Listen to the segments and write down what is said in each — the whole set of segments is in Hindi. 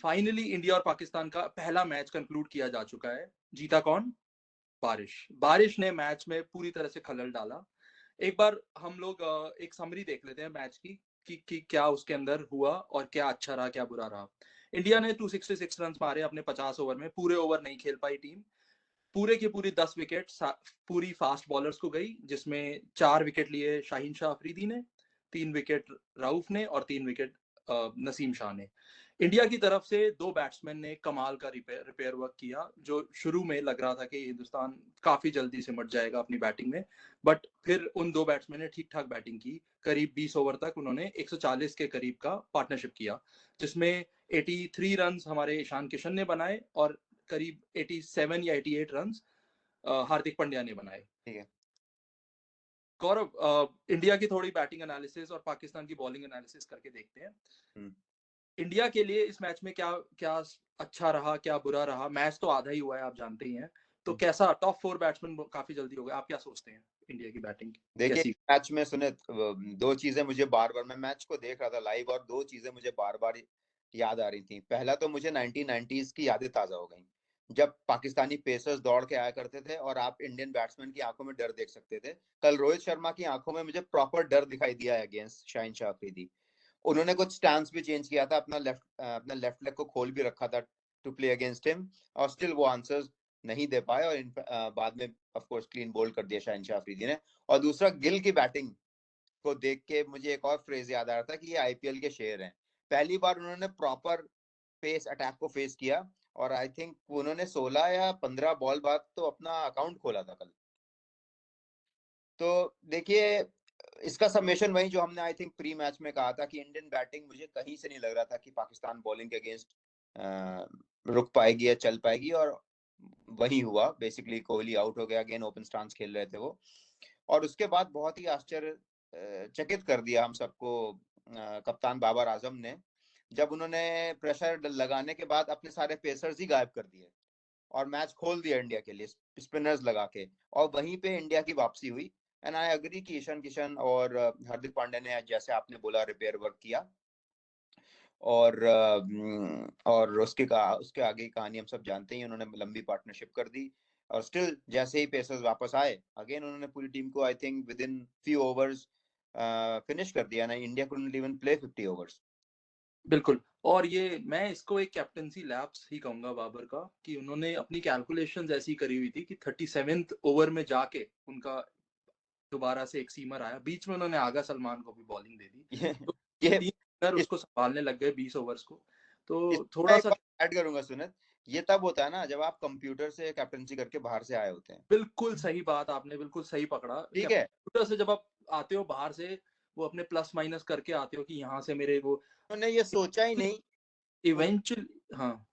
फाइनली इंडिया और पाकिस्तान का पहला मैच कंक्लूड किया जा चुका है। जीता कौन? बारिश। बारिश ने मैच में पूरी तरह से खलल डाला। एक बार हम लोग एक समरी देख लेते हैं मैच की कि क्या उसके अंदर हुआ और क्या अच्छा रहा क्या बुरा रहा। इंडिया ने 266 रन मारे अपने 50 ओवर में। पूरे ओवर नहीं खेल पाई टीम। पूरे की पूरी 10 विकेट पूरी फास्ट बॉलर्स को गई, जिसमें 4 विकेट लिए शाहीन शाह अफरीदी ने, 3 विकेट राउफ ने और 3 विकेट नसीम शाह ने। इंडिया की तरफ से 2 बैट्समैन ने कमाल का रिपेयर वर्क किया। जो शुरू में लग रहा था कि हिंदुस्तान काफी जल्दी सिमट जाएगा अपनी बैटिंग में, बट फिर उन 2 बैट्समैन ने ठीक ठाक बैटिंग की। करीब 20 ओवर तक उन्होंने 140 के करीब का पार्टनरशिप किया, जिसमें 83 रन हमारे ईशान किशन ने बनाए और करीब 87 या 88 रन हार्दिक पांड्या ने बनाए। ठीक है गौरव, इंडिया की थोड़ी बैटिंग एनालिसिस और पाकिस्तान की बॉलिंग एनालिसिस करके देखते हैं। इंडिया के लिए इस मैच में क्या क्या अच्छा रहा क्या बुरा रहा? मैच तो आधा ही हुआ है, आप जानते ही हैं। तो कैसा टॉप 4 बैट्समैन काफी जल्दी हो गए, आप क्या सोचते हैं इंडिया की बैटिंग देखिए कैसी? मैच में सुने, दो चीजें मुझे बार बार, मैं मैच को देख रहा था लाइव और दो चीजें मुझे बार बार याद आ रही थी। पहला तो मुझे 1990s की यादें ताजा हो गई, जब पाकिस्तानी पेसर्स दौड़ के आया करते थे और आप इंडियन बैट्समैन की आंखों में डर देख सकते थे। कल रोहित शर्मा की आंखों में मुझे प्रॉपर डर दिखाई दिया अगेंस्ट शाहीन शाह अफरीदी। उन्होंने कुछ स्टैंस भी चेंज किया था, अपना लेफ्ट लेग को खोल भी रखा था टू प्ले अगेंस्ट हिम, और स्टिल वो आंसर्स नहीं दे पाए और बाद में ऑफ कोर्स क्लीन बोल्ड कर दिया शाहीन शाह अफरीदी ने। और दूसरा, गिल की बैटिंग को देख के मुझे एक और फ्रेज याद आ रहा था कि ये आईपीएल के शेर हैं। पहली बार उन्होंने प्रॉपर पेस अटैक को फेस किया और आई थिंक उन्होंने 16 या 15 बॉल बाद तो अपना अकाउंट खोला था कल। तो देखिए, इसका सबमिशन वही जो हमने आई थिंक प्री मैच में कहा था कि इंडियन बैटिंग मुझे कहीं से नहीं लग रहा था कि पाकिस्तान बॉलिंग के अगेंस्ट रुक पाएगी या चल पाएगी, और वही हुआ। बेसिकली कोहली आउट हो गया, अगेन ओपन स्टांस खेल रहे थे वो। और उसके बाद बहुत ही आश्चर्य चकित कर दिया हम सबको कप्तान बाबर आजम ने, जब उन्होंने प्रेशर लगाने के बाद अपने सारे पेसर्स ही गायब कर दिए और मैच खोल दिया इंडिया के लिए स्पिनर्स लगा के, और वहीं पे इंडिया की वापसी हुई। एंड आई एग्री कि ईशान किशन और हार्दिक पांड्या ने, जैसे आपने बोला, रिपेयर वर्क किया। और उसके आगे की कहानी हम सब जानते ही, उन्होंने लंबी पार्टनरशिप कर दी। और स्टिल जैसे ही पेसर्स वापस आए, अगेन उन्होंने पूरी टीम को I think with in few overs finish कर दिया ना। India couldn't even play 50 overs. बिल्कुल। और ये मैं इसको एक कैप्टनसी लैप्स ही कहूंगा बाबर का, कि उन्होंने अपनी कैलकुलेशंस ऐसी करी हुई थी कि 37th ओवर में जाके उनका दोबारा से एक सीमर आया। बीच में उन्होंने आगा सलमान को भी बॉलिंग दे दी, ये तो ये 3 स्पिनर इस, उसको संभालने लग गए 20 ओवर्स को। इस तो मैं थोड़ा एक सा बात ऐड करूंगा सुनित, ये तब होता है ना जब आप कंप्यूटर से कैप्टनसी करके बाहर से आए होते हैं। बिल्कुल सही बात आपने बिल्कुल सही पकड़ा। ठीक है, कंप्यूटर से जब आप आते हो बाहर से, वो अपने प्लस माइनस करके आते हो कि यहाँ से मेरे वो उन्होंने ये सोचा ही नहीं। इवेंचुअल। हाँ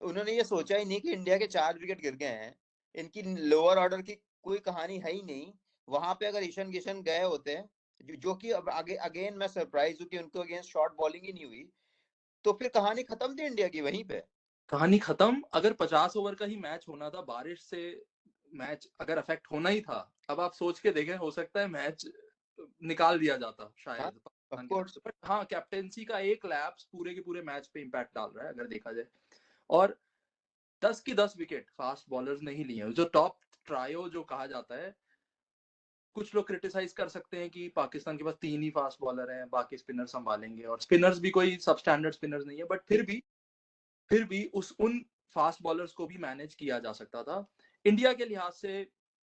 उन्होंने ये सोचा ही नहीं कि इंडिया के 4 विकेट गिर गए हैं, इनकी लोअर ऑर्डर की कोई कहानी है ही नहीं। वहां पे अगर ईशान किशन गए होते, जो कि अब आगे अगेन मैं सरप्राइज हूँ कि उनको अगेंस्ट शॉर्ट बॉलिंग ही नहीं हुई, तो फिर कहानी खत्म थी इंडिया की वहीं पे। कहानी खत्म। अगर 50 ओवर का ही मैच होना था, बारिश से मैच अगर अफेक्ट होना ही था, अब आप सोच के देखें, हो सकता है मैच निकाल दिया जाता हाँ, शायद ऑफ पाकिस्तान की तरफ कोर्स। से। बट हाँ, कैप्टेंसी का एक लैप्स पूरे के पूरे मैच पे इम्पैक्ट डाल रहा है अगर देखा जाए। और 10 की 10 विकेट फास्ट बॉलर्स नहीं लिए हैं। जो टॉप ट्रायो जो कहा जाता है, कुछ लोग क्रिटिसाइज कर सकते हैं कि पाकिस्तान के पास 3 ही फास्ट बॉलर हैं, बाकी स्पिनर संभालेंगे, और स्पिनर्स भी कोई सब स्टैंडर्ड स्पिनर्स नहीं है, बट फिर भी उन फास्ट बॉलर्स को भी मैनेज किया जा सकता था। इंडिया के लिहाज से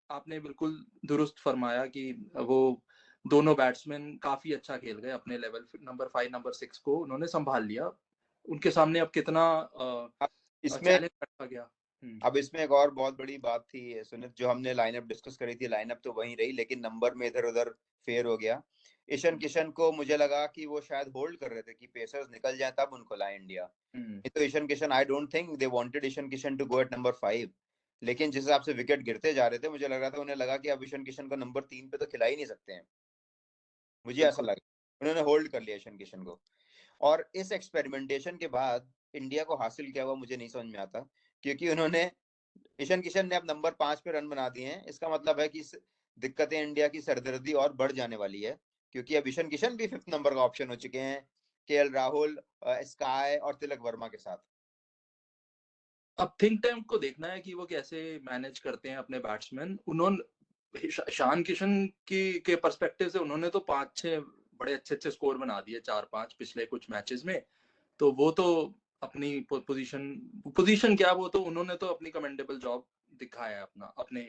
आपने बिल्कुल दुरुस्त फरमाया कि वो दोनों बैट्समैन काफी अच्छा खेल गए अपने लेवल। नंबर 5 नंबर 6 को उन्होंने संभाल लिया। उनके सामने अब कितना अब इसमें चैलेंज रखा गया। अब इसमें एक और बहुत बड़ी बात थी सुनित, जो हमने लाइनअप डिस्कस करी थी, लाइनअप तो वही रही लेकिन नंबर में इधर उधर फेयर हो गया। ईशान किशन को मुझे लगा कि वो शायद होल्ड कर रहे थे कि पेसर्स निकल जाए तब उनको लाए इंडिया। नहीं तो Ishan Kishan, I don't think they wanted Ishan Kishan to go at number 5। लेकिन जिस हिसाब से विकेट गिरते जा रहे थे, मुझे लग रहा था उन्हें लगा कि अब ईशान किशन को नंबर 3 पे तो खिला ही नहीं सकते हैं। मुझे ऐसा बिल्कुल। लगा, उन्होंने होल्ड कर लिया ईशान किशन को। और इस एक्सपेरिमेंटेशन के बाद इंडिया को हासिल क्या हुआ मुझे नहीं समझ में आता, क्योंकि उन्होंने, ईशान किशन ने अब नंबर 5 पे रन बना दिए हैं। इसका मतलब है कि दिक्कतें इंडिया की सरदर्दी और बढ़ जाने वाली है, क्योंकि अब ईशान किशन भी 5th नंबर का ऑप्शन हो चुके हैं। केएल राहुल, स्काई और तिलक वर्मा के साथ। अब थिंक टैंक को देखना है कि वो कैसे मैनेज करते हैं अपने बैट्समैन। उन्होंने ईशान किशन के पर्सपेक्टिव से उन्होंने तो 5-6 बड़े अच्छे स्कोर बना दिए, 4-5 पिछले कुछ मैचेस में। तो वो तो अपनी पोजीशन क्या, वो तो उन्होंने तो अपनी कमेंडेबल जॉब दिखाया है अपना अपने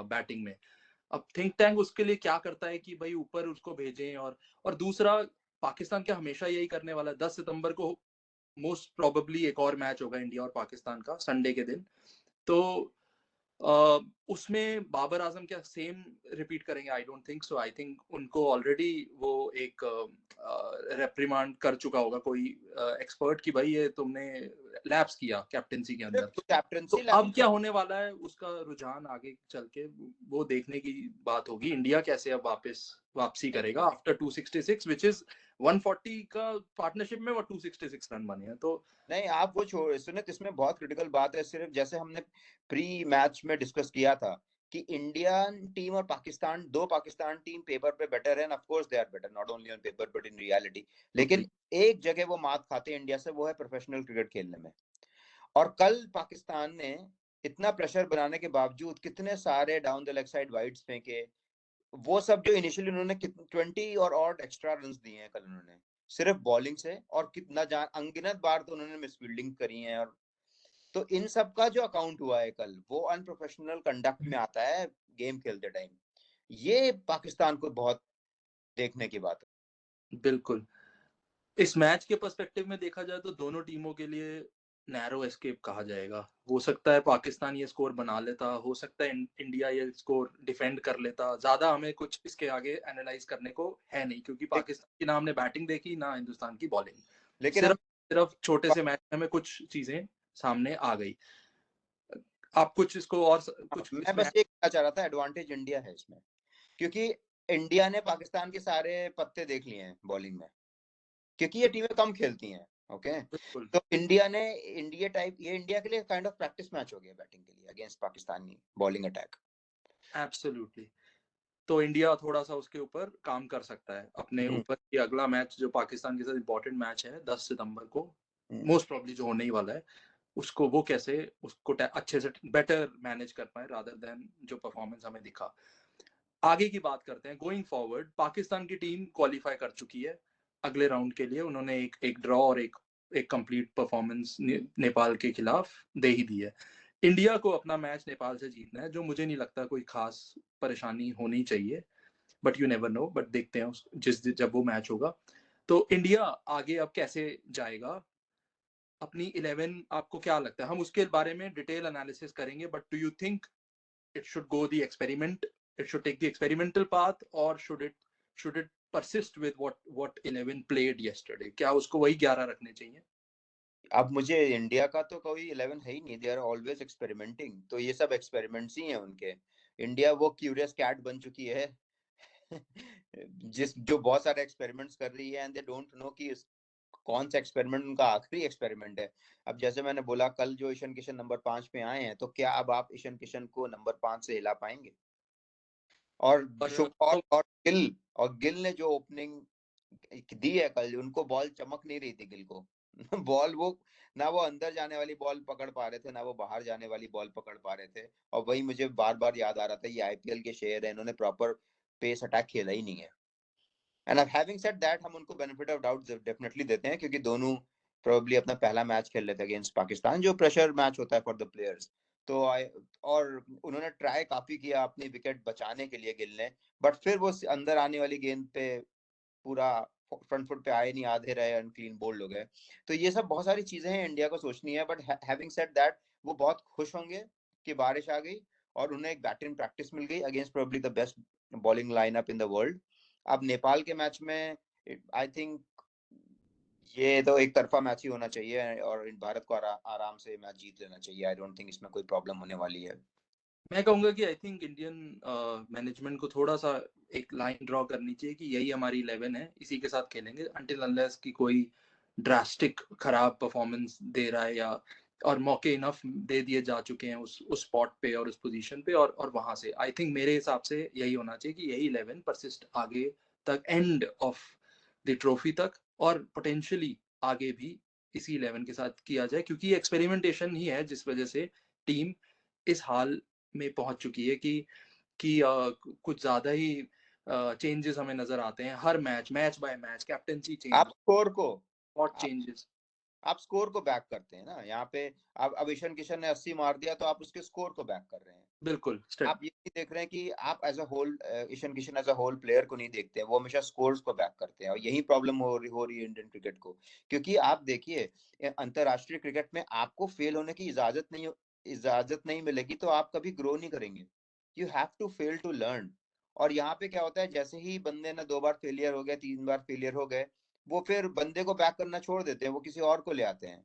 बैटिंग में। अब थिंक टैंक उसके लिए क्या करता है कि भाई ऊपर उसको भेजें। और दूसरा, पाकिस्तान क्या हमेशा यही करने वाला है। 10 सितंबर को मोस्ट प्रोबेबली एक और मैच होगा इंडिया और पाकिस्तान का, संडे के दिन। तो उसमें बाबर आजम क्या सेम रिपीट करेंगे? आई don't think so. I think उनको ऑलरेडी वो एक रेप्रिमांड कर चुका होगा कोई एक्सपर्ट कि भाई ये तुमने लैप्स किया कैप्टेंसी के अंदर। तो कैप्टनसी अब क्या होने वाला है उसका रुझान आगे चल के वो देखने की बात होगी। इंडिया कैसे अब वापसी करेगा आफ्टर 266, विच इज 140 का पार्टनरशिप में वो 266 रन बने हैं। तो नहीं, आप वो छोड़ सुने, इसमें बहुत क्रिटिकल बात है। सिर्फ जैसे हमने प्री मैच में डिस्कस किया था कि इंडियन टीम और पाकिस्तान टीम पेपर पे बेटर है, of course they are better, not only on paper but in reality. लेकिन एक जगह वो मात खाते हैं इंडिया से, वो है प्रोफेशनल क्रिकेट खेलने में। और कल पाकिस्तान ने इतना प्रेशर बनाने के बावजूद कितने सारे down the leg side wides फेंके, वो सब जो इनिशियली उन्होंने 20 और एक्स्ट्रा रन दिए हैं कल उन्होंने सिर्फ बॉलिंग से, और कितना जान अनगिनत बार तो उन्होंने मिसफील्डिंग करी है। और तो इन सब का जो अकाउंट हुआ है कल, वो अनप्रोफेशनल कंडक्ट में आता है गेम खेलते टाइम। ये पाकिस्तान को बहुत देखने की बात है। बिल्कुल, इस मैच के पर्सपेक्टिव में देखा जाए तो दोनों टीमों के लिए नैरो एस्केप कहा जाएगा। हो सकता है पाकिस्तान ये स्कोर बना लेता, हो सकता है इंडिया ये स्कोर डिफेंड कर लेता। ज्यादा हमें कुछ इसके आगे एनालाइज करने को है नहीं, क्योंकि पाकिस्तान की ना हमने बैटिंग देखी ना हिंदुस्तान की बॉलिंग। लेकिन हम सिर्फ छोटे से मैच में हमें कुछ चीजें सामने आ गई। आप कुछ इसको और कुछ मैं इसमें बस ये कहना चाह रहा था, एडवांटेज इंडिया है इसमें, क्योंकि इंडिया ने पाकिस्तान के सारे पत्ते देख लिए हैं बॉलिंग में, क्योंकि ये टीमें कम खेलती हैं। ओके, बिल्कुल तो इंडिया के लिए काइंड ऑफ प्रैक्टिस मैच हो गया बैटिंग के लिए against Pakistani bowling attack. Absolutely. तो इंडिया थोड़ा सा उसके ऊपर काम कर सकता है अपने ऊपर। कि अगला मैच जो पाकिस्तान के साथ इंपॉर्टेंट मैच है 10 सितंबर को, मोस्ट प्रॉब्ली जो होने ही वाला है, उसको वो कैसे उसको अच्छे से बेटर मैनेज कर पाए रादर देन जो परफॉर्मेंस हमें दिखा। आगे की बात करते हैं। गोइंग फॉरवर्ड, पाकिस्तान की टीम क्वालिफाई कर चुकी है अगले राउंड के लिए। उन्होंने एक ड्रॉ और एक कंप्लीट परफॉर्मेंस नेपाल के खिलाफ दे ही दी है। इंडिया को अपना मैच नेपाल से जीतना है, जो मुझे नहीं लगता कोई खास परेशानी होनी चाहिए, but you never know. But देखते हैं जब वो मैच होगा। तो इंडिया आगे अब कैसे जाएगा अपनी 11? आपको क्या लगता है? हम उसके बारे में डिटेल एनालिसिस करेंगे, but do you think it should go the experiment, it should take the experimental path, or should it persist with what 11 played yesterday? क्या उसको वही 11 रखने चाहिए? अब मुझे इंडिया का तो कोई 11 है ही नहीं, दे आर ऑलवेज एक्सपेरिमेंटिंग, तो ये सब एक्सपेरिमेंट्स ही हैं उनके। इंडिया वो क्यूरियस कैट बन चुकी है जो बहुत सारे एक्सपेरिमेंट्स कर रही है, एंड दे डोंट नो कि कौन सा एक्सपेरिमेंट उनका आखिरी एक्सपेरिमेंट है। अब जैसे मैंने बोला, कल जो ईशान किशन नंबर 5 पे आए हैं, तो क्या अब आप ईशान किशन को नंबर 5 से हिला पाएंगे? और गिल ने जो ओपनिंग दी है कल, उनको बॉल चमक नहीं रही थी गिल को बॉल वो ना वो अंदर जाने वाली बॉल पकड़ पा रहे थे, ना वो बाहर जाने वाली बॉल पकड़ पा रहे थे। और वही मुझे बार बार याद आ रहा था, ये आईपीएल के शेयर है, इन्होंने प्रॉपर पेस अटैक खेला ही नहीं है। एंड हैविंग सेड दैट, हम उनको बेनिफिट ऑफ डाउट डेफिनेटली देते हैं, क्योंकि दोनों प्रोबेबली अपना पहला मैच खेल रहे थे अगेंस्ट पाकिस्तान, जो प्रेशर मैच होता है फॉर द प्लेयर्स। तो और उन्होंने ट्राई काफी किया अपनी विकेट बचाने के लिए गिल ने, बट फिर वो अंदर आने वाली गेंद पे पूरा फ्रंट फुट पे आए नहीं, आधे रहे, अनक्लीन बोल्ड हो गए। तो ये सब बहुत सारी चीजें हैं इंडिया को सोचनी है, बट हैविंग सेड दैट, वो बहुत खुश होंगे कि बारिश आ गई और उन्हें एक बैटिंग प्रैक्टिस मिल गई against probably the best bowling lineup in the world. अब नेपाल के मैच में आई थिंक ये तो एक तरफा मैच ही होना चाहिए, और भारत को आराम से मैच जीत लेना चाहिए। आई डोंट थिंक इसमें कोई प्रॉब्लम होने वाली है। मैं कहूंगा कि आई थिंक इंडियन मैनेजमेंट को थोड़ा सा एक लाइन ड्रॉ करनी चाहिए कि यही हमारी 11 है, इसी के साथ खेलेंगे अंटिल अनलेस की कोई ड्रास्टिक खराब परफॉर्मेंस दे रहा है, या और मौके इनफ दे दिए जा चुके हैं उस स्पॉट पे और उस पोजीशन पे। और वहां से आई थिंक मेरे हिसाब से यही होना चाहिए कि यही 11 परसिस्ट आगे तक, एंड ऑफ द ट्रॉफी तक। और पोटेंशियली आगे भी इसी 11 के साथ किया जाए, क्योंकि ये एक्सपेरिमेंटेशन ही है जिस वजह से टीम इस हाल में पहुंच चुकी है कि कुछ ज्यादा ही चेंजेस हमें नजर आते हैं हर मैच बाय मैच, कैप्टनसी आप चेंज, स्कोर को स्पॉट आप चेंजेस। आप स्कोर को बैक करते हैं ना यहाँ पे। अब ईशान किशन ने 80 मार दिया तो आप उसके स्कोर को बैक कर रहे हैं। बिल्कुल आप ये नहीं देख रहे हैं कि आप as a whole Ishan Kishan as a whole player को नहीं देखते हैं, वो हमेशा स्कोर्स को बैक करते हैं, और यही प्रॉब्लम हो रही है इंडियन क्रिकेट को। क्योंकि आप देखिए अंतरराष्ट्रीय क्रिकेट में आपको फेल होने की इजाजत नहीं मिलेगी तो आप कभी ग्रो नहीं करेंगे। You have to fail to learn. और यहाँ पे क्या होता है, जैसे ही बंदे ने 2 बार फेलियर हो गए, 3 बार फेलियर हो गए, वो फिर बंदे को बैक करना छोड़ देते हैं, वो किसी और को ले आते हैं।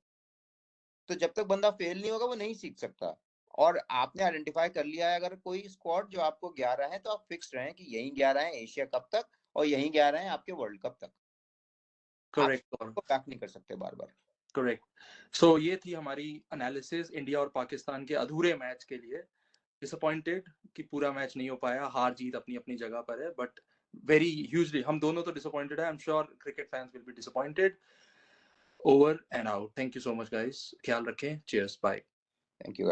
तो जब तक बंदा फेल नहीं होगा वो नहीं सीख सकता। और आपने आइडेंटिफाई कर लिया है अगर कोई स्क्वाड जो आपको 11 है, तो आप फिक्स रहें कि यही 11 है एशिया कप तक और यही 11 है आपके वर्ल्ड कप तक। आप करेक्ट को बैक नहीं कर सकते बार बार। करेक्ट। सो ये थी हमारी एनालिसिस इंडिया और पाकिस्तान के अधूरे मैच के लिए। डिसअपॉइंटेड कि पूरा मैच नहीं हो पाया, हार जीत अपनी अपनी जगह पर है, बट वेरी ह्यूजली हम दोनों तो डिसअपॉइंटेड है। I am sure cricket fans will be disappointed. Over and out. Thank you so much guys, ख्याल रखें, चीयर्स, बाय। Thank you.